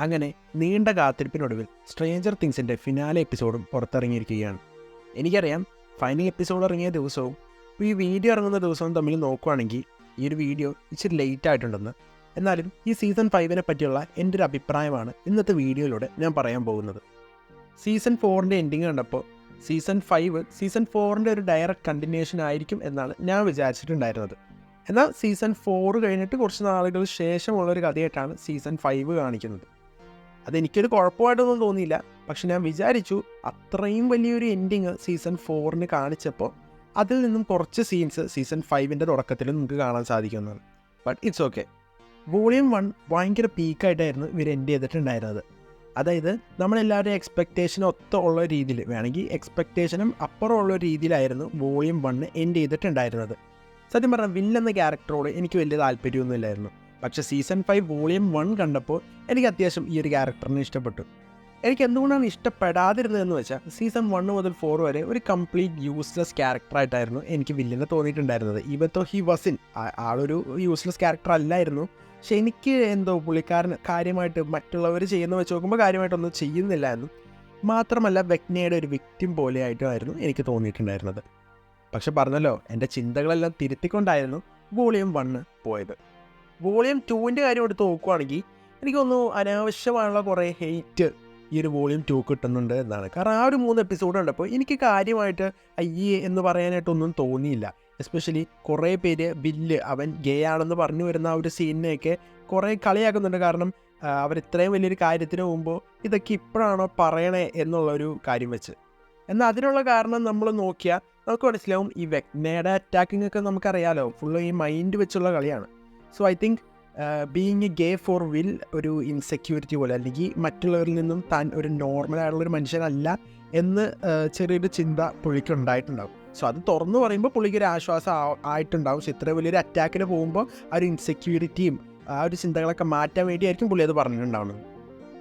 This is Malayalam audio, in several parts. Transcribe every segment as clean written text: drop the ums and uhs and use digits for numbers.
അങ്ങനെ നീണ്ട കാത്തിരിപ്പിനൊടുവിൽ സ്ട്രേഞ്ചർ തിങ്സിൻ്റെ ഫിനാലെ എപ്പിസോഡും പുറത്തിറങ്ങിയിരിക്കുകയാണ്. എനിക്കറിയാം ഫൈനൽ എപ്പിസോഡ് ഇറങ്ങിയ ദിവസവും ഈ വീഡിയോ ഇറങ്ങുന്ന ദിവസവും തമ്മിൽ നോക്കുകയാണെങ്കിൽ ഈ ഒരു വീഡിയോ ഇച്ചിരി ലേറ്റ് ആയിട്ടുണ്ടെന്ന്. എന്നാലും ഈ സീസൺ 5 പറ്റിയുള്ള എൻ്റെ ഒരു അഭിപ്രായമാണ് ഇന്നത്തെ വീഡിയോയിലൂടെ ഞാൻ പറയാൻ പോകുന്നത്. സീസൺ 4 എൻഡിങ് കണ്ടപ്പോൾ സീസൺ 4 ഒരു ഡയറക്റ്റ് കണ്ടിന്യൂഷൻ ആയിരിക്കും എന്നാണ് ഞാൻ വിചാരിച്ചിട്ടുണ്ടായിരുന്നത്. എന്നാൽ സീസൺ 4 കഴിഞ്ഞിട്ട് കുറച്ച് നാളുകൾ ശേഷമുള്ളൊരു കഥയായിട്ടാണ് സീസൺ 5 കാണിക്കുന്നത്. അതെനിക്കൊരു കുഴപ്പമായിട്ടൊന്നും തോന്നിയില്ല. പക്ഷെ ഞാൻ വിചാരിച്ചു അത്രയും വലിയൊരു എൻഡിങ് സീസൺ 4 കാണിച്ചപ്പോൾ അതിൽ നിന്നും കുറച്ച് സീൻസ് സീസൺ 5 തുടക്കത്തിൽ നമുക്ക് കാണാൻ സാധിക്കുന്നതാണ്. But it's okay. വോളിയം 1 ഭയങ്കര പീക്കായിട്ടായിരുന്നു ഇവർ എൻഡ് ചെയ്തിട്ടുണ്ടായിരുന്നത്. അതായത് നമ്മളെല്ലാവരും എക്സ്പെക്റ്റേഷൻ ഉള്ള രീതിയിൽ, വേണമെങ്കിൽ എക്സ്പെക്റ്റേഷനും അപ്പുറമുള്ള രീതിയിലായിരുന്നു വോളിയം 1 എൻഡ് ചെയ്തിട്ടുണ്ടായിരുന്നത്. സത്യം പറഞ്ഞാൽ വില്ലെന്ന ക്യാരക്ടറോട് എനിക്ക് വലിയ താല്പര്യമൊന്നുമില്ലായിരുന്നു. പക്ഷേ സീസൺ 5 വോളിയം 1 കണ്ടപ്പോൾ എനിക്ക് അത്യാവശ്യം ഈ ഒരു ക്യാരക്ടറിനെ ഇഷ്ടപ്പെട്ടു. എനിക്ക് എന്തുകൊണ്ടാണ് ഇഷ്ടപ്പെടാതിരുന്നതെന്ന് വെച്ചാൽ സീസൺ 1 മുതൽ 4 വരെ ഒരു കംപ്ലീറ്റ് യൂസ്ലെസ് ക്യാരക്ടറായിട്ടായിരുന്നു എനിക്ക് വില്ലിനെ തോന്നിയിട്ടുണ്ടായിരുന്നത്. Even though he was in ആളൊരു യൂസ്ലെസ് ക്യാരക്ടർ അല്ലായിരുന്നു. പക്ഷെ എനിക്ക് എന്തോ പുള്ളിക്കാരൻ കാര്യമായിട്ട് മറ്റുള്ളവർ ചെയ്യുന്ന വെച്ച് നോക്കുമ്പോൾ കാര്യമായിട്ടൊന്നും ചെയ്യുന്നില്ല എന്നും മാത്രമല്ല വെക്നയുടെ ഒരു വിക്ടിം പോലെയായിട്ടുമായിരുന്നു എനിക്ക് തോന്നിയിട്ടുണ്ടായിരുന്നത്. പക്ഷെ പറഞ്ഞല്ലോ, എൻ്റെ ചിന്തകളെല്ലാം തിരുത്തിക്കൊണ്ടായിരുന്നു വോളിയം 1 പോയത്. വോളിയം 2 കാര്യം എടുത്ത് നോക്കുകയാണെങ്കിൽ എനിക്കൊന്നും അനാവശ്യമായുള്ള കുറേ ഹെയ്റ്റ് ഈ ഒരു വോളിയം 2 കിട്ടുന്നുണ്ട് എന്നാണ്. കാരണം ആ ഒരു 3 എപ്പിസോഡ് കണ്ടപ്പോൾ എനിക്ക് കാര്യമായിട്ട് അയ്യേ എന്ന് പറയാനായിട്ടൊന്നും തോന്നിയില്ല. എസ്പെഷ്യലി കുറേ പേര് ബില്ല് അവൻ ഗേ ആണെന്ന് പറഞ്ഞു വരുന്ന ആ ഒരു സീനിനെയൊക്കെ കുറേ കളിയാക്കുന്നുണ്ട്. കാരണം അവർ ഇത്രയും വലിയൊരു കാര്യത്തിന് മുമ്പ് ഇതൊക്കെ ഇപ്പോഴാണോ പറയണേ എന്നുള്ളൊരു കാര്യം വെച്ച്. എന്നാൽ അതിനുള്ള കാരണം നമ്മൾ നോക്കിയാൽ നമുക്ക് മനസ്സിലാവും ഈ വെക്നയുടെ അറ്റാക്കിംഗ് ഒക്കെ നമുക്കറിയാലോ, ഫുള്ള് ഈ മൈൻഡ് വെച്ചുള്ള കളിയാണ്. So I think being a gay for will ഒരു ഇൻസെക്യൂരിറ്റി പോലെ, അല്ലെങ്കിൽ മറ്റുള്ളവരിൽ നിന്നും താൻ ഒരു നോർമലായിട്ടുള്ളൊരു മനുഷ്യനല്ല എന്ന് ചെറിയൊരു ചിന്ത പുള്ളിക്ക് ഉണ്ടായിട്ടുണ്ടാവും. സോ അത് തുറന്നു പറയുമ്പോൾ പുള്ളിക്കൊരു ആശ്വാസം ആയിട്ടുണ്ടാവും. പക്ഷെ ഇത്ര വലിയൊരു അറ്റാക്കിന് പോകുമ്പോൾ ആ ഒരു ഇൻസെക്യൂരിറ്റിയും ആ ഒരു ചിന്തകളൊക്കെ മാറ്റാൻ വേണ്ടിയായിരിക്കും പുള്ളി അത് പറഞ്ഞിട്ടുണ്ടാവുന്നത്.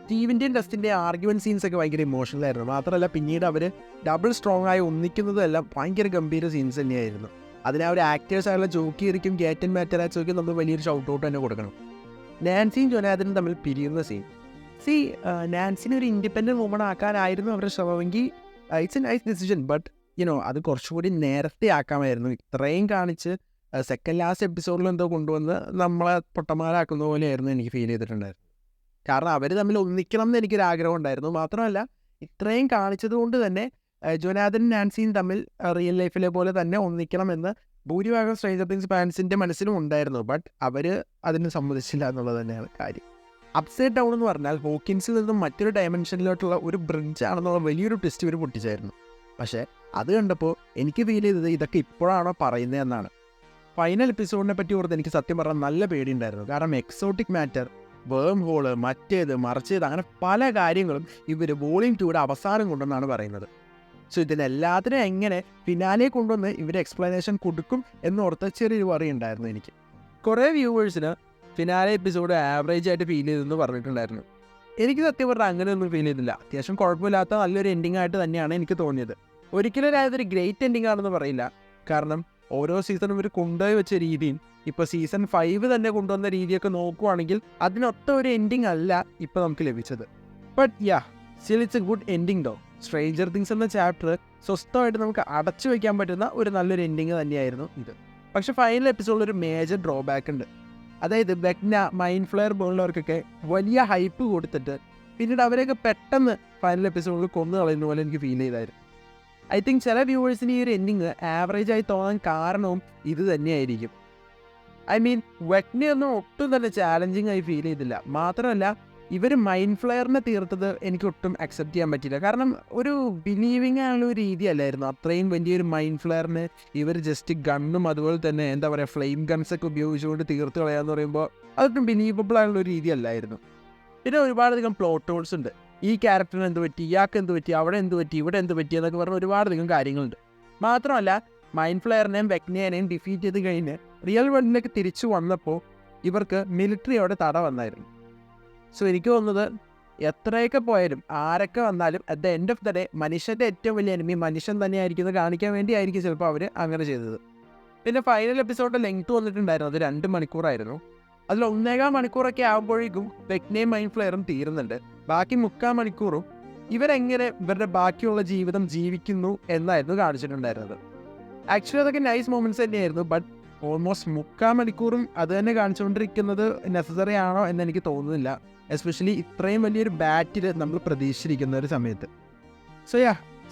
സ്റ്റീവിൻ്റെയും ഡസ്റ്റിൻ്റെ ആർഗ്യുമെൻറ്റ് സീൻസൊക്കെ ഭയങ്കര ഇമോഷണലായിരുന്നു. മാത്രമല്ല പിന്നീട് അവർ ഡബിൾ സ്ട്രോങ് ആയി ഒന്നിക്കുന്നതെല്ലാം ഭയങ്കര ഗംഭീര സീൻസ് തന്നെയായിരുന്നു. അതിന് ആ ഒരു ആക്ടേഴ്സായുള്ള ജോക്കിയിരിക്കും ഗേറ്റൻ മാറ്ററാച്ചോയ്ക്ക് നമ്മൾ വലിയൊരു ഷൗട്ട് ഔട്ട് തന്നെ കൊടുക്കണം. നാൻസിയും ജൊനാഥനും തമ്മിൽ പിരിയുന്ന സീൻ, നാൻസിനെ ഒരു ഇൻഡിപെൻഡൻറ്റ് വുമൺ ആക്കാനായിരുന്നു അവരുടെ ശ്രമമെങ്കിൽ it's a nice decision. But അത് കുറച്ചുകൂടി നേരത്തെ ആക്കാമായിരുന്നു. ഇത്രയും കാണിച്ച് സെക്കൻഡ് ലാസ്റ്റ് എപ്പിസോഡിൽ എന്തോ കൊണ്ടുവന്ന് നമ്മളെ പൊട്ടന്മാരാക്കുന്ന പോലെയായിരുന്നു എനിക്ക് ഫീൽ ചെയ്തിട്ടുണ്ടായിരുന്നു. കാരണം അവർ തമ്മിൽ ഒന്നിക്കണം എന്ന് എനിക്കൊരാഗ്രഹം ഉണ്ടായിരുന്നു. മാത്രമല്ല ഇത്രയും കാണിച്ചത് കൊണ്ട് തന്നെ ജൊനാഥനും നാൻസിയും തമ്മിൽ റിയൽ ലൈഫിലെ പോലെ തന്നെ ഒന്നിക്കണമെന്ന് ഭൂരിഭാഗം സ്ട്രേഞ്ചർ തിങ്സ് ഫാൻസിൻ്റെ മനസ്സിലും ഉണ്ടായിരുന്നു. ബട്ട് അവർ അതിന് സമ്മതിച്ചില്ല എന്നുള്ളത് തന്നെയാണ് കാര്യം. അപ്സൈഡ് ഡൗൺ എന്ന് പറഞ്ഞാൽ ഹോക്കിൻസിൽ നിന്നും മറ്റൊരു ഡയമെൻഷനിലോട്ടുള്ള ഒരു ബ്രിഡ്ജ് ആണെന്നുള്ള വലിയൊരു ട്വിസ്റ്റ് ഇവർ പൊട്ടിച്ചായിരുന്നു. പക്ഷേ അത് കണ്ടപ്പോൾ എനിക്ക് ഫീൽ ചെയ്തത് ഇതൊക്കെ ഇപ്പോഴാണോ പറയുന്നത് എന്നാണ്. ഫൈനൽ എപ്പിസോഡിനെ പറ്റി ഓർത്ത് എനിക്ക് സത്യം പറഞ്ഞാൽ നല്ല പേടിയുണ്ടായിരുന്നു. കാരണം എക്സോട്ടിക് മാറ്റർ, വേം ഹോള്, മറ്റേത് മറിച്ചത്, അങ്ങനെ പല കാര്യങ്ങളും ഇവർ വോളിയം 2 അവസാനം കൊണ്ടെന്നാണ് പറയുന്നത്. സോ ഇതിനെല്ലാത്തിനും എങ്ങനെ ഫിനാലെ കൊണ്ടുവന്ന് ഇവർ എക്സ്പ്ലനേഷൻ കൊടുക്കും എന്നോർത്ത് ചെറിയൊരു വറി ഉണ്ടായിരുന്നു എനിക്ക്. കുറേ വ്യൂവേഴ്സിന് ഫിനാലെ എപ്പിസോഡ് ആവറേജ് ആയിട്ട് ഫീൽ ചെയ്തെന്ന് പറഞ്ഞിട്ടുണ്ടായിരുന്നു. എനിക്ക് സത്യം പറഞ്ഞാൽ അങ്ങനെയൊന്നും ഫീൽ ചെയ്തില്ല. അത്യാവശ്യം കുഴപ്പമില്ലാത്ത നല്ലൊരു എൻഡിങ് ആയിട്ട് തന്നെയാണ് എനിക്ക് തോന്നിയത്. ഒരിക്കലും അതൊരു ഗ്രേറ്റ് എൻഡിങ് ആണെന്ന് പറയില്ല. കാരണം ഓരോ സീസണും ഇവർ കൊണ്ടുപോയി വെച്ച രീതിയും ഇപ്പോൾ സീസൺ 5 തന്നെ കൊണ്ടുവന്ന രീതിയൊക്കെ നോക്കുവാണെങ്കിൽ അതിനൊത്ത ഒരു എൻഡിങ് അല്ല ഇപ്പോൾ നമുക്ക് ലഭിച്ചത്. But still it's a good ending ഡോ. സ്ട്രേഞ്ചർ തിങ്സ് എന്ന ചാപ്റ്റർ സ്വസ്ഥമായിട്ട് നമുക്ക് അടച്ചു വയ്ക്കാൻ പറ്റുന്ന ഒരു നല്ലൊരു എൻഡിങ് തന്നെയായിരുന്നു ഇത്. പക്ഷേ ഫൈനൽ എപ്പിസോഡിൽ ഒരു മേജർ ഡ്രോബാക്ക് ഉണ്ട്. അതായത് വെക്ന, മൈൻഡ് ഫ്ലെയർ പോലുള്ളവർക്കൊക്കെ വലിയ ഹൈപ്പ് കൊടുത്തിട്ട് പിന്നീട് അവരെയൊക്കെ പെട്ടെന്ന് ഫൈനൽ എപ്പിസോഡിൽ കൊന്നു കളയുന്ന പോലെ എനിക്ക് ഫീൽ ചെയ്തായിരുന്നു. ഐ തിങ്ക് ചില വ്യൂവേഴ്സിന് ഈ ഒരു എൻഡിങ് ആവറേജായി തോന്നാൻ കാരണവും ഇത് തന്നെയായിരിക്കും. ഐ മീൻ വെക്നയൊന്നും ഒട്ടും തന്നെ ചാലഞ്ചിങ് ആയി ഫീൽ ചെയ്തില്ല. മാത്രമല്ല ഇവർ മൈൻഡ് ഫ്ലെയറിനെ തീർത്തത് എനിക്ക് ഒട്ടും അക്സെപ്റ്റ് ചെയ്യാൻ പറ്റില്ല. കാരണം ഒരു ബിലീവിങ് ആയുള്ള ഒരു രീതി അല്ലായിരുന്നു. അത്രയും വലിയൊരു മൈൻഡ് ഫ്ലെയറിന് ഇവർ ജസ്റ്റ് ഗണ്ണും അതുപോലെ തന്നെ എന്താ പറയുക ഫ്ലെയിം ഗൺസൊക്കെ ഉപയോഗിച്ചുകൊണ്ട് തീർത്ത് കളയാന്ന് പറയുമ്പോൾ അതൊട്ടും ബിലീവബിൾ ആയുള്ള ഒരു രീതി അല്ലായിരുന്നു. പിന്നെ ഒരുപാടധികം പ്ലോട്ട് ഹോൾസ് ഉണ്ട്. ഈ ക്യാരക്ടറിന് എന്ത് പറ്റി, ഇയാൾക്ക് എന്ത് പറ്റി, അവിടെ എന്ത് പറ്റി, ഇവിടെ എന്ത് പറ്റി എന്നൊക്കെ പറഞ്ഞ ഒരുപാടധികം കാര്യങ്ങളുണ്ട്. മാത്രമല്ല മൈൻഡ് ഫ്ലെയറിനെയും വെക്നേനെയും ഡിഫീറ്റ് ചെയ്ത് കഴിഞ്ഞ് റിയൽ വേൾഡിലേക്ക് തിരിച്ചു വന്നപ്പോൾ ഇവർക്ക് മിലിറ്ററിയോടെ തട വന്നായിരുന്നു. സോ എനിക്ക് തോന്നുന്നത് എത്രയൊക്കെ പോയാലും ആരൊക്കെ വന്നാലും at the end of the day മനുഷ്യൻ്റെ ഏറ്റവും വലിയ എനിമി മനുഷ്യൻ തന്നെയായിരിക്കും എന്ന് കാണിക്കാൻ വേണ്ടിയായിരിക്കും ചിലപ്പോൾ അവർ അങ്ങനെ ചെയ്തത്. പിന്നെ ഫൈനൽ എപ്പിസോഡിൻ്റെ ലെങ്ത് വന്നിട്ടുണ്ടായിരുന്നു, അത് 2 മണിക്കൂറായിരുന്നു. അതിൽ 1.25 മണിക്കൂറൊക്കെ ആകുമ്പോഴേക്കും വെക്നയും മൈൻഡ് ഫ്ലെയറും തീരുന്നുണ്ട്. ബാക്കി 3/4 മണിക്കൂറും ഇവരെങ്ങനെ ഇവരുടെ ബാക്കിയുള്ള ജീവിതം ജീവിക്കുന്നു എന്നായിരുന്നു കാണിച്ചിട്ടുണ്ടായിരുന്നത്. ആക്ച്വലി അതൊക്കെ നൈസ് മൊമെൻറ്റ്സ് തന്നെയായിരുന്നു. ബട്ട് ഓൾമോസ്റ്റ് 3/4 മണിക്കൂറും അത് തന്നെ കാണിച്ചുകൊണ്ടിരിക്കുന്നത് നെസസറി ആണോ എന്ന് എനിക്ക് തോന്നുന്നില്ല. എസ്പെഷ്യലി ഇത്രയും വലിയൊരു ബാറ്റിൽ നമ്മൾ പ്രതീക്ഷിച്ചിരിക്കുന്ന ഒരു സമയത്ത്. സോ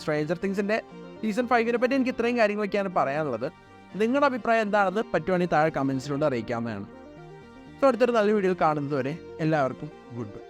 സ്ട്രേഞ്ചർ തിങ്സിൻ്റെ സീസൺ 5 പറ്റി എനിക്ക് ഇത്രയും കാര്യങ്ങളൊക്കെയാണ് പറയാനുള്ളത്. നിങ്ങളുടെ അഭിപ്രായം എന്താണെന്ന് പറ്റുവാണെങ്കിൽ താഴെ കമൻസിലൂടെ അറിയിക്കാവുന്നതാണ്. സോ അടുത്തൊരു നല്ല വീഡിയോയിൽ കാണുന്നത് വരെ എല്ലാവർക്കും ഗുഡ് ബൈ.